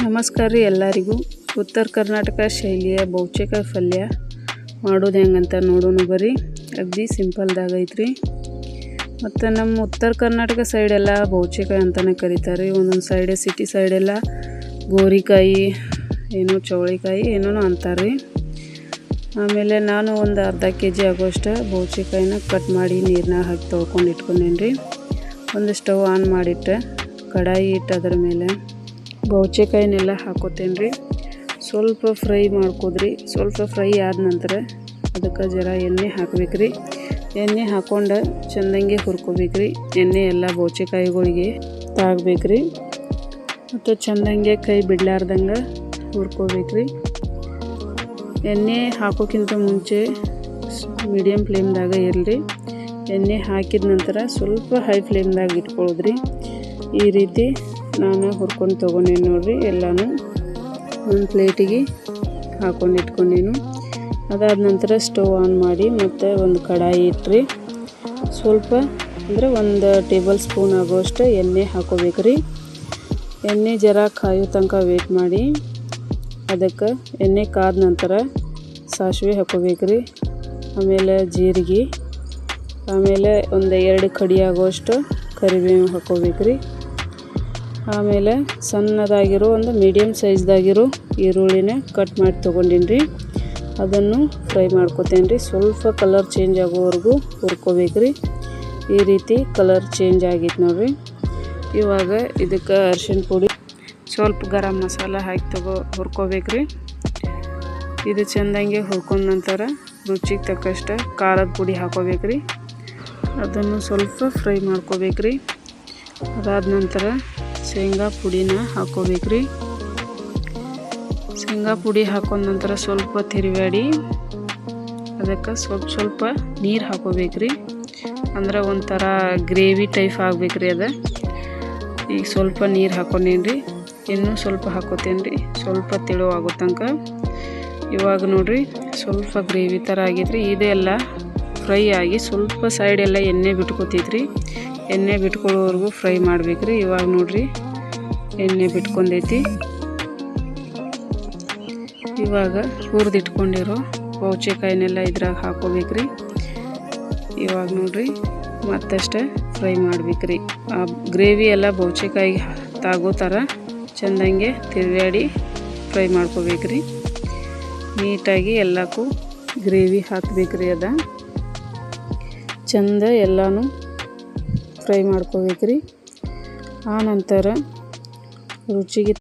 ನಮಸ್ಕಾರ ರೀ ಎಲ್ಲರಿಗೂ. ಉತ್ತರ ಕರ್ನಾಟಕ ಶೈಲಿಯ ಬೌಚೆಕಾಯಿ ಪಲ್ಯ ಮಾಡೋದು ಹೆಂಗಂತ ನೋಡೋಣ ಬರ್ರಿ. ಅಗದಿ ಸಿಂಪಲ್ದಾಗ ಐತ್ರಿ. ಮತ್ತು ನಮ್ಮ ಉತ್ತರ ಕರ್ನಾಟಕ ಸೈಡೆಲ್ಲ ಬೌಚೆಕಾಯಿ ಅಂತಲೇ ಕರೀತಾರೆ. ಒಂದೊಂದು ಸೈಡ್ ಸಿಟಿ ಸೈಡೆಲ್ಲ ಗೋರಿಕಾಯಿ ಏನೋ ಚೌಳಿಕಾಯಿ ಏನೋ ಅಂತಾರೆ ರೀ. ಆಮೇಲೆ ನಾನು ಒಂದು ಅರ್ಧ kg ಆಗೋಷ್ಟು ಬೌಚೆಕಾಯಿನ ಕಟ್ ಮಾಡಿ ನೀರನ್ನ ಹಾಕಿ ತೊಳ್ಕೊಂಡು ಇಟ್ಕೊಂಡೇನಿ ರೀ. ಒಂದು ಸ್ಟವ್ ಆನ್ ಮಾಡಿಟ್ಟೆ, ಕಡಾಯಿ ಇಟ್ಟು ಅದರ ಮೇಲೆ ಬೌಚೆಕಾಯಿನೆಲ್ಲ ಹಾಕೋತೇನೆ ರೀ. ಸ್ವಲ್ಪ ಫ್ರೈ ಮಾಡ್ಕೋದ್ರಿ. ಸ್ವಲ್ಪ ಫ್ರೈ ಆದ ನಂತರ ಅದಕ್ಕೆ ಜರ ಎಣ್ಣೆ ಹಾಕ್ಬೇಕ್ರಿ. ಎಣ್ಣೆ ಹಾಕ್ಕೊಂಡು ಚೆಂದಂಗೆ ಹುರ್ಕೋಬೇಕ್ರಿ. ಎಣ್ಣೆ ಎಲ್ಲ ಬೌಚೆಕಾಯಿಗಳಿಗೆ ತಾಗಬೇಕ್ರಿ. ಮತ್ತು ಚೆಂದಂಗೆ ಕೈ ಬಿಡ್ಲಾರ್ದಂಗೆ ಹುರ್ಕೋಬೇಕ್ರಿ. ಎಣ್ಣೆ ಹಾಕೋಕ್ಕಿಂತ ಮುಂಚೆ ಮೀಡಿಯಮ್ ಫ್ಲೇಮ್ದಾಗ ಇರಲಿ. ಎಣ್ಣೆ ಹಾಕಿದ ನಂತರ ಸ್ವಲ್ಪ ಹೈ ಫ್ಲೇಮ್ದಾಗ ಇಟ್ಕೊಳ್ಳೋದ್ರಿ. ಈ ರೀತಿ ನಾನು ಹುರ್ಕೊಂಡು ತೊಗೊಂಡೇನು ನೋಡಿರಿ. ಎಲ್ಲನೂ ಒಂದು ಪ್ಲೇಟಿಗೆ ಹಾಕೊಂಡು ಇಟ್ಕೊಂಡೇನು. ಅದಾದ ನಂತರ ಸ್ಟವ್ ಆನ್ ಮಾಡಿ ಮತ್ತು ಒಂದು ಕಡಾಯಿ ಇಟ್ರಿ. ಸ್ವಲ್ಪ ಅಂದರೆ ಒಂದು ಟೇಬಲ್ ಸ್ಪೂನ್ ಆಗೋಷ್ಟು ಎಣ್ಣೆ ಹಾಕೋಬೇಕ್ರಿ. ಎಣ್ಣೆ ಜರ ಕಾಯೋ ತನಕ ವೇಟ್ ಮಾಡಿ ಅದಕ್ಕೆ ಎಣ್ಣೆ ಕಾದ ನಂತರ ಸಾಸಿವೆ ಹಾಕೋಬೇಕ್ರಿ. ಆಮೇಲೆ ಜೀರಿಗೆ, ಆಮೇಲೆ ಒಂದು 2 ಕಡಿ ಆಗೋಷ್ಟು ಕರಿಬೇವು ಹಾಕೋಬೇಕ್ರಿ. ಆಮೇಲೆ ಸಣ್ಣದಾಗಿರೋ ಒಂದು ಮೀಡಿಯಮ್ ಸೈಜ್ದಾಗಿರೋ ಈರುಳ್ಳಿನ ಕಟ್ ಮಾಡಿ ತೊಗೊಂಡೀನಿ ರೀ. ಅದನ್ನು ಫ್ರೈ ಮಾಡ್ಕೊತೇನೆ ರೀ. ಸ್ವಲ್ಪ ಕಲರ್ ಚೇಂಜ್ ಆಗೋವರೆಗೂ ಹುರ್ಕೋಬೇಕ್ರಿ. ಈ ರೀತಿ ಕಲರ್ ಚೇಂಜ್ ಆಗಿತ್ತು ನೋಡಿರಿ. ಇವಾಗ ಇದಕ್ಕೆ ಅರಿಶಿಣ ಪುಡಿ, ಸ್ವಲ್ಪ ಗರಂ ಮಸಾಲ ಹಾಕಿ ಹುರ್ಕೋಬೇಕ್ರಿ. ಇದು ಚೆಂದಂಗೆ ಹುರ್ಕೊಂಡ ನಂತರ ರುಚಿಗೆ ತಕ್ಕಷ್ಟು ಖಾರದ ಪುಡಿ ಹಾಕೋಬೇಕ್ರಿ. ಅದನ್ನು ಸ್ವಲ್ಪ ಫ್ರೈ ಮಾಡ್ಕೋಬೇಕ್ರಿ. ಅದಾದ ನಂತರ ಶೇಂಗಾ ಪುಡಿನ ಹಾಕೋಬೇಕ್ರಿ. ಶೇಂಗಾ ಪುಡಿ ಹಾಕೊಂಡ ನಂತರ ಸ್ವಲ್ಪ ತಿರುವಾಡಿ ಅದಕ್ಕೆ ಸ್ವಲ್ಪ ನೀರು ಹಾಕೋಬೇಕ್ರಿ. ಅಂದ್ರೆ ಒಂಥರ ಗ್ರೇವಿ ಟೈಪ್ ಆಗ್ಬೇಕ್ರಿ ಅದು. ಈಗ ಸ್ವಲ್ಪ ನೀರು ಹಾಕೊಂಡೇನಿ ರೀ. ಇನ್ನೂ ಸ್ವಲ್ಪ ಹಾಕೋತೇನೆ ರೀ, ಸ್ವಲ್ಪ ತೆಳು ಆಗೋ ತನಕ. ಇವಾಗ ನೋಡಿರಿ ಸ್ವಲ್ಪ ಗ್ರೇವಿ ಥರ ಆಗೈತ್ರಿ. ಇದೆಲ್ಲ ಫ್ರೈ ಆಗಿ ಸ್ವಲ್ಪ ಸೈಡೆಲ್ಲ ಎಣ್ಣೆ ಬಿಟ್ಕೋತೈತ್ರಿ. ಎಣ್ಣೆ ಬಿಟ್ಕೊಳ್ಳೋವರೆಗೂ ಫ್ರೈ ಮಾಡ್ಬೇಕ್ರಿ. ಇವಾಗ ನೋಡಿರಿ ಎಣ್ಣೆ ಬಿಟ್ಕೊಂಡೈತಿ. ಇವಾಗ ಹುರಿದಿಟ್ಕೊಂಡಿರೋ ಬೌಚೆಕಾಯಿನೆಲ್ಲ ಇದ್ರಾಗ ಹಾಕೋಬೇಕ್ರಿ. ಇವಾಗ ನೋಡಿರಿ ಮತ್ತಷ್ಟೇ ಫ್ರೈ ಮಾಡ್ಬೇಕ್ರಿ. ಆ ಗ್ರೇವಿ ಎಲ್ಲ ಬೌಚೆಕಾಯಿ ತಾಗೋ ಥರ ಚೆಂದಂಗೆ ತಿರುವಾಡಿ ಫ್ರೈ ಮಾಡ್ಕೋಬೇಕ್ರಿ. ನೀಟಾಗಿ ಎಲ್ಲಕ್ಕೂ ಗ್ರೇವಿ ಹಾಕಬೇಕ್ರಿ. ಅದ ಚೆಂದ ಎಲ್ಲನೂ ಫ್ರೈ ಮಾಡ್ಕೋಬೇಕ್ರಿ. ಆ ನಂತರ ರುಚಿಗೆ